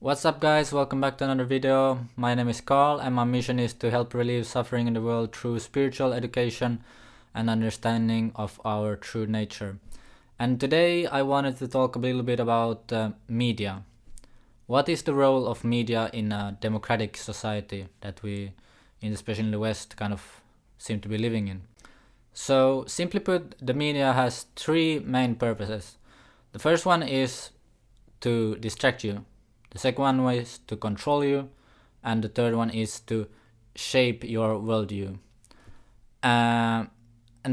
What's up guys, welcome back to another video. My name is Carl and my mission is to help relieve suffering in the world through spiritual education and understanding of our true nature. And today I wanted to talk a little bit about media. What is the role of media in a democratic society that we, especially in the West, kind of seem to be living in? So simply put, the media has three main purposes. The first one is to distract you. The second one is to control you, and the third one is to shape your worldview. And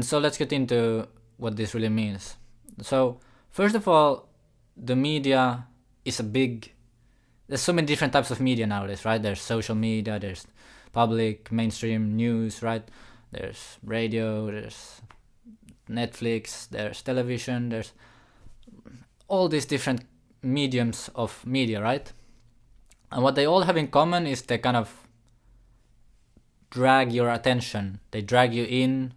so let's get into what this really means. So first of all, the media is there's so many different types of media nowadays, right? There's social media, there's public, mainstream news, right? There's radio, there's Netflix, there's television, there's all these different mediums of media, right? And what they all have in common is they kind of drag your attention. They drag you in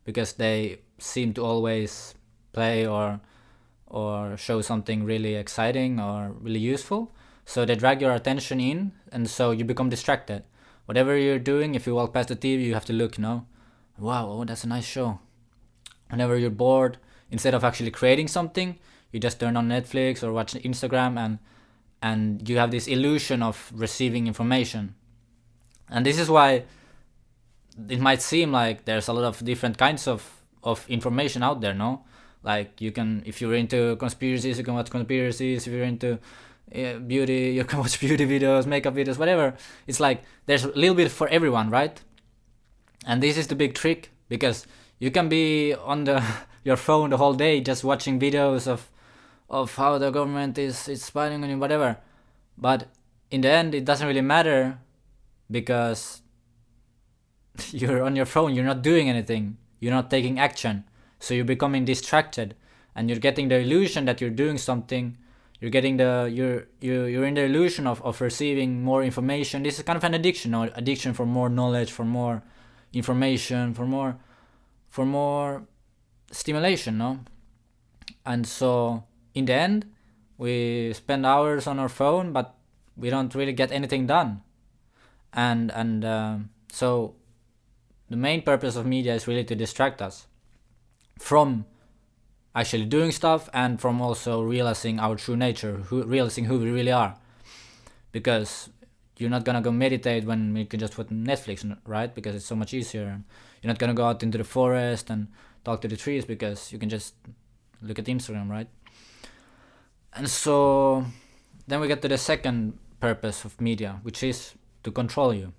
because they seem to always play or show something really exciting or really useful. So they drag your attention in, and so you become distracted. Whatever you're doing, if you walk past the TV, you have to look, wow, oh, that's a nice show. Whenever you're bored, instead of actually creating something, you just turn on Netflix or watch Instagram, and you have this illusion of receiving information. And this is why it might seem like there's a lot of different kinds of information out there, no? Like you can, if you're into conspiracies, you can watch conspiracies. If you're into beauty, you can watch beauty videos, makeup videos, whatever. It's like there's a little bit for everyone, right? And this is the big trick, because you can be on your phone the whole day just watching videos of how the government is spying on you, whatever. But in the end, it doesn't really matter, because you're on your phone, you're not doing anything, you're not taking action. So you're becoming distracted, and you're getting the illusion that you're doing something. You're getting you're in the illusion of receiving more information. This is kind of an addiction, or addiction for more knowledge, for more information, for more stimulation, no? And so in the end, we spend hours on our phone, but we don't really get anything done. And so the main purpose of media is really to distract us from actually doing stuff, and from also realizing our true nature, realizing who we really are. Because you're not gonna go meditate when you can just put Netflix, right? Because it's so much easier. You're not gonna go out into the forest and talk to the trees, because you can just look at Instagram, right? And so then we get to the second purpose of media, which is to control you.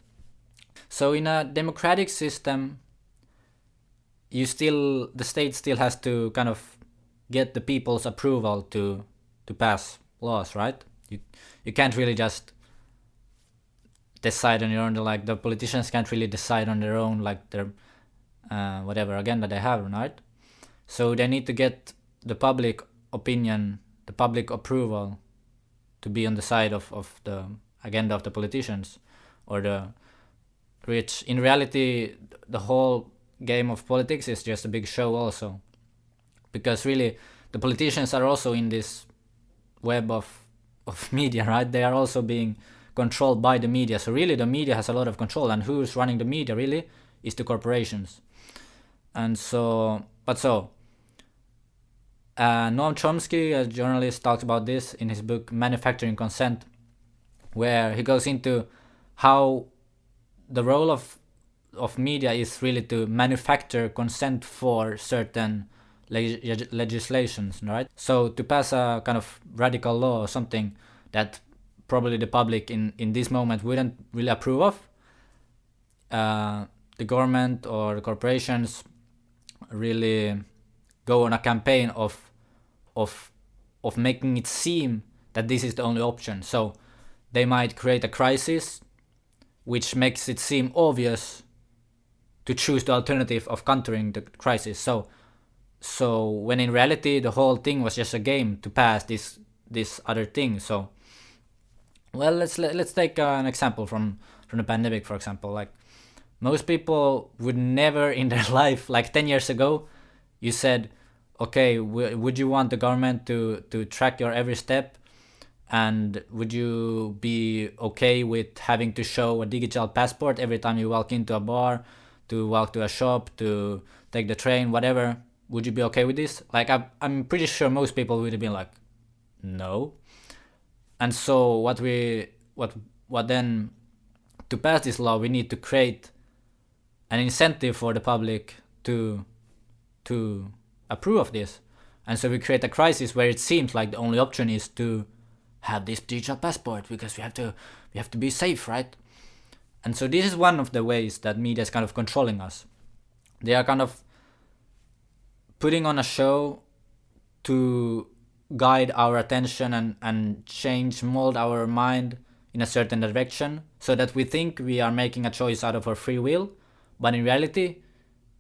So in a democratic system, the state still has to kind of get the people's approval to pass laws, right? You can't really just decide on your own. Like the politicians can't really decide on their own, like their whatever agenda they have, right? So they need to get the public opinion, the public approval, to be on the side of the agenda of the politicians, which in reality, the whole game of politics is just a big show also. Because really, the politicians are also in this web of media, right? They are also being controlled by the media. So really, the media has a lot of control, and who's running the media really is the corporations. And so, Noam Chomsky, a journalist, talks about this in his book Manufacturing Consent, where he goes into how the role of media is really to manufacture consent for certain legislations, right? So to pass a kind of radical law or something that probably the public in this moment wouldn't really approve of, the government or the corporations really go on a campaign of making it seem that this is the only option. So they might create a crisis which makes it seem obvious to choose the alternative of countering the crisis. So when in reality the whole thing was just a game to pass this other thing. So well, let's take an example from the pandemic, for example. Like most people would never in their life, like 10 years ago, you said, okay, would you want the government to track your every step? And would you be okay with having to show a digital passport every time you walk into a bar, to walk to a shop, to take the train, whatever? Would you be okay with this? Like, I'm pretty sure most people would have been like, no. And so what then, to pass this law, we need to create an incentive for the public to approve of this. And so we create a crisis where it seems like the only option is to have this digital passport, because we have to be safe, right? And so this is one of the ways that media is kind of controlling us. They are kind of putting on a show to guide our attention and change, mold our mind in a certain direction, so that we think we are making a choice out of our free will, but in reality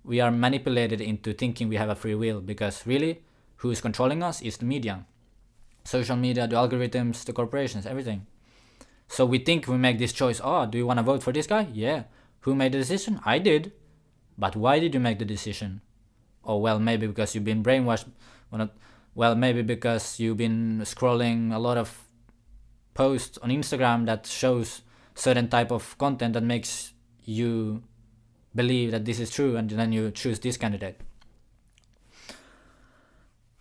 we are manipulated into thinking we have a free will, because really who is controlling us is the media, social media, the algorithms, the corporations, everything. So we think we make this choice. Oh, do you want to vote for this guy? Yeah. Who made the decision? I did. But why did you make the decision? Oh, well, maybe because you've been brainwashed. Well, maybe because you've been scrolling a lot of posts on Instagram that shows certain type of content that makes you believe that this is true, and then you choose this candidate.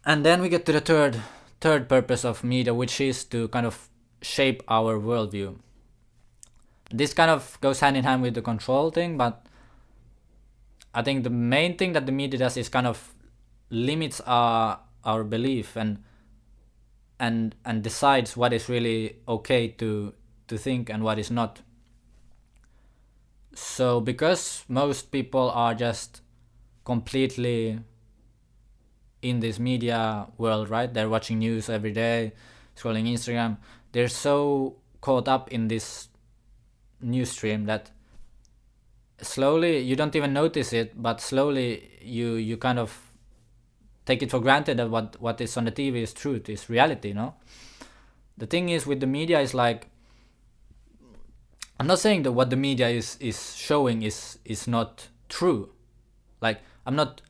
And then we get to the third purpose of media, which is to kind of shape our worldview. This kind of goes hand in hand with the control thing, but I think the main thing that the media does is kind of limits our belief and decides what is really okay to think and what is not. So because most people are just completely in this media world, right? They're watching news every day, scrolling Instagram. They're so caught up in this news stream that slowly, you don't even notice it, but slowly you kind of take it for granted that what is on the TV is truth, is reality, no? The thing is with the media is like, I'm not saying that what the media is showing is not true. Like, I'm not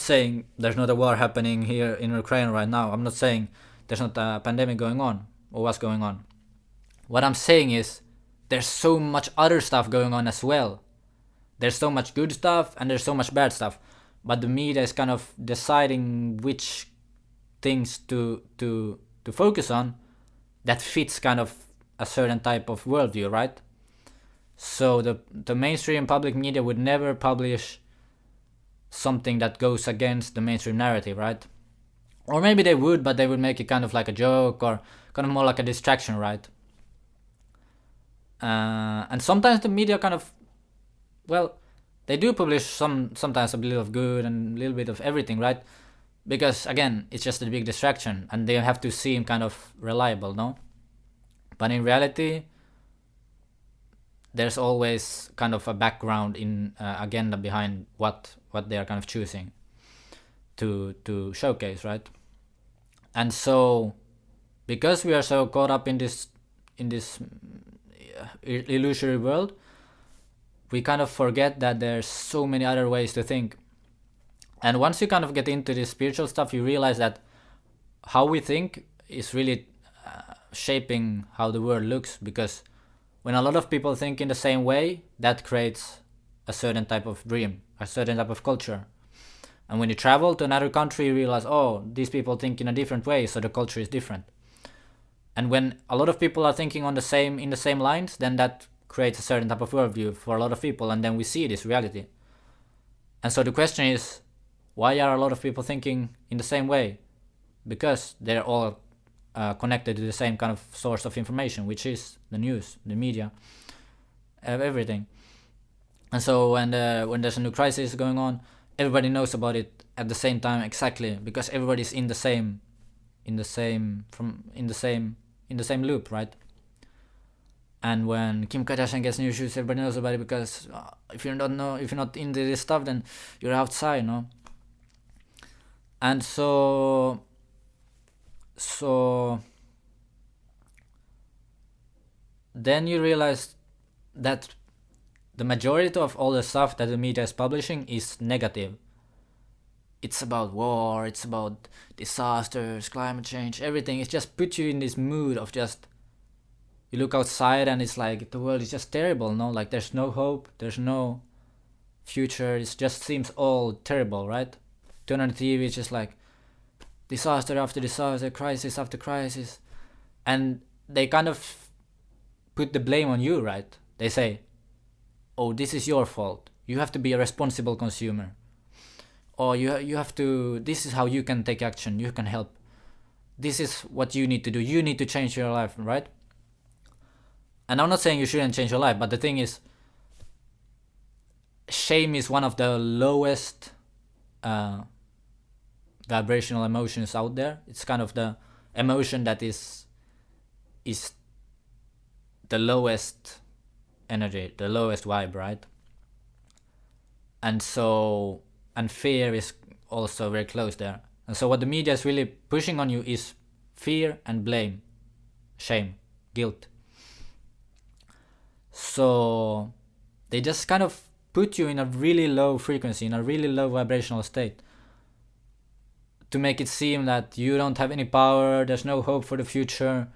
saying there's not a war happening here in Ukraine right now. I'm not saying there's not a pandemic going on or what's going on. What I'm saying is there's so much other stuff going on as well. There's so much good stuff and there's so much bad stuff. But the media is kind of deciding which things to focus on that fits kind of a certain type of worldview, right? So the mainstream public media would never publish something that goes against the mainstream narrative, right? Or maybe they would, but they would make it kind of like a joke or kind of more like a distraction, right? And sometimes the media kind of, well, they do publish sometimes a little of good and a little bit of everything, right? Because again, it's just a big distraction and they have to seem kind of reliable, no? But in reality, there's always kind of a background in agenda behind what they are kind of choosing to showcase, right? And so, because we are so caught up in this illusory world, we kind of forget that there's so many other ways to think. And once you kind of get into this spiritual stuff, you realize that how we think is really shaping how the world looks, because when a lot of people think in the same way, that creates a certain type of dream, a certain type of culture. And when you travel to another country, you realize, oh, these people think in a different way, so the culture is different. And when a lot of people are thinking in the same lines, then that creates a certain type of worldview for a lot of people, and then we see this reality. And so the question is, why are a lot of people thinking in the same way? Because they're all connected to the same kind of source of information, which is the news, the media, everything. And so when there's a new crisis going on, everybody knows about it at the same time, exactly, because everybody's in the same loop, right? And when Kim Kardashian gets new shoes, everybody knows about it, because if you're not into this stuff, then you're outside, no? And so then you realize that the majority of all the stuff that the media is publishing is negative. it's about war, it's about disasters, climate change, everything. It just puts you in this mood of just, you look outside and it's like the world is just terrible, no? Like there's no hope, there's no future, it just seems all terrible, right? Turn on the TV, it's just like disaster after disaster, crisis after crisis. And they kind of put the blame on you, right? They say, oh, this is your fault. You have to be a responsible consumer. Or you have to, this is how you can take action, you can help. This is what you need to do. You need to change your life, right? And I'm not saying you shouldn't change your life, but the thing is, shame is one of the lowest vibrational emotions out there. It's kind of the emotion that is the lowest energy, the lowest vibe, right? And so, and fear is also very close there. And so what the media is really pushing on you is fear and blame, shame, guilt. So they just kind of put you in a really low frequency, in a really low vibrational state, to make it seem that you don't have any power, there's no hope for the future.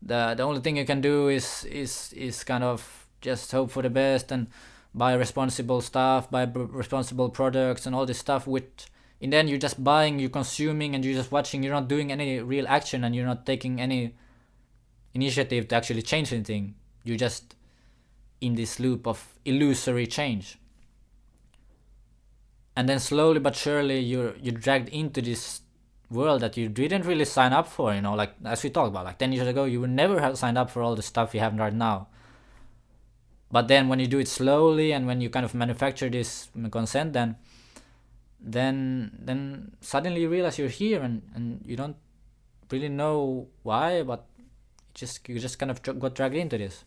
The only thing you can do is kind of just hope for the best and buy responsible stuff, buy responsible products and all this stuff, which in the end you're just buying, you're consuming, and you're just watching. You're not doing any real action, and you're not taking any initiative to actually change anything. You're just in this loop of illusory change. And then slowly but surely you're dragged into this world that you didn't really sign up for, like as we talked about, like 10 years ago you would never have signed up for all the stuff you have right now. But then when you do it slowly and when you kind of manufacture this consent, then suddenly you realize you're here, and you don't really know why, but you just kind of got dragged into this.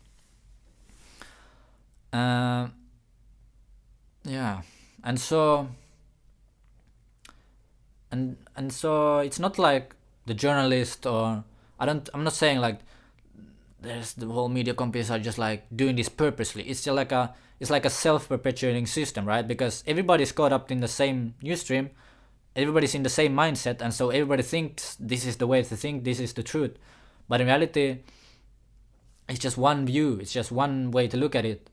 Yeah. And so it's not like the journalist, or I'm not saying like there's the whole media companies are just like doing this purposely. It's just like a self-perpetuating system, right? Because everybody's caught up in the same news stream, everybody's in the same mindset, and so everybody thinks this is the way to think, this is the truth. But in reality, it's just one view, it's just one way to look at it.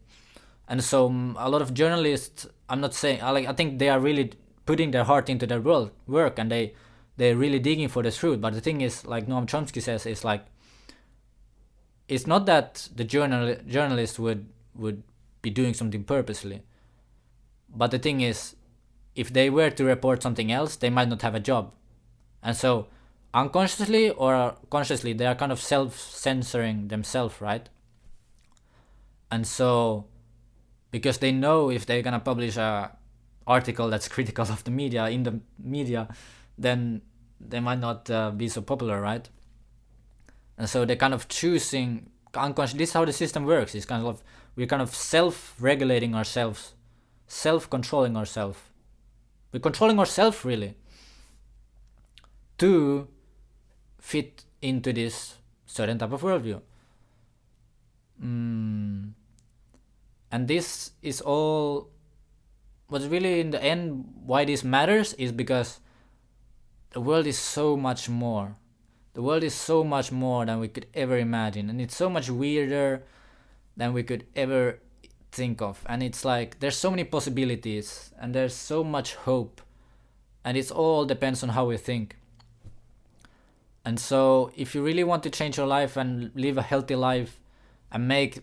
And so a lot of journalists, I'm not saying, I think they are really putting their heart into their work, and they're really digging for the truth. But the thing is, like Noam Chomsky says, it's like, it's not that the journalist would be doing something purposely. But the thing is, if they were to report something else, they might not have a job. And so unconsciously or consciously, they are kind of self-censoring themselves, right? And so, because they know if they're gonna publish a article that's critical of the media in the media, then they might not be so popular, right? And so they're kind of choosing unconsciously. This is how the system works. It's kind of, we're kind of self-regulating ourselves, self-controlling ourselves. We're controlling ourselves really to fit into this certain type of worldview. And this is all, what's really in the end why this matters is because the world is so much more. The world is so much more than we could ever imagine, and it's so much weirder than we could ever think of. And it's like there's so many possibilities, and there's so much hope, and it's all depends on how we think. And so if you really want to change your life and live a healthy life and make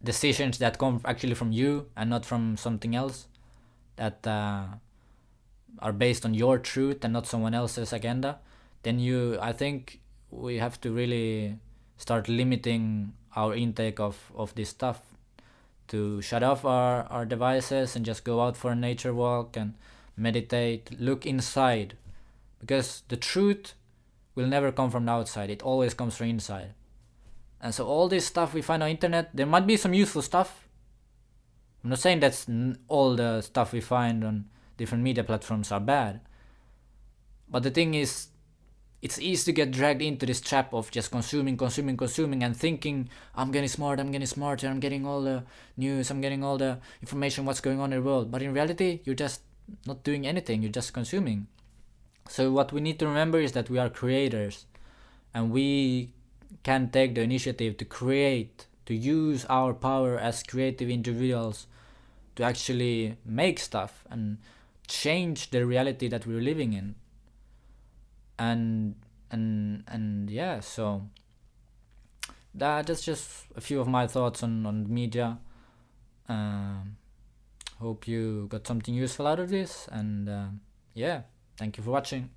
decisions that come actually from you and not from something else, that are based on your truth and not someone else's agenda, then I think we have to really start limiting our intake of this stuff, to shut off our devices and just go out for a nature walk and meditate, look inside, because the truth will never come from the outside, it always comes from inside. And so all this stuff we find on internet, there might be some useful stuff. I'm not saying that's all the stuff we find on different media platforms are bad, but the thing is, it's easy to get dragged into this trap of just consuming and thinking, I'm getting smarter, I'm getting all the news, I'm getting all the information what's going on in the world. But in reality, you're just not doing anything, you're just consuming. So what we need to remember is that we are creators, and we can take the initiative to create, to use our power as creative individuals to actually make stuff and change the reality that we're living in. And yeah, so that's just a few of my thoughts on media. um, Hope you got something useful out of this, and yeah, thank you for watching.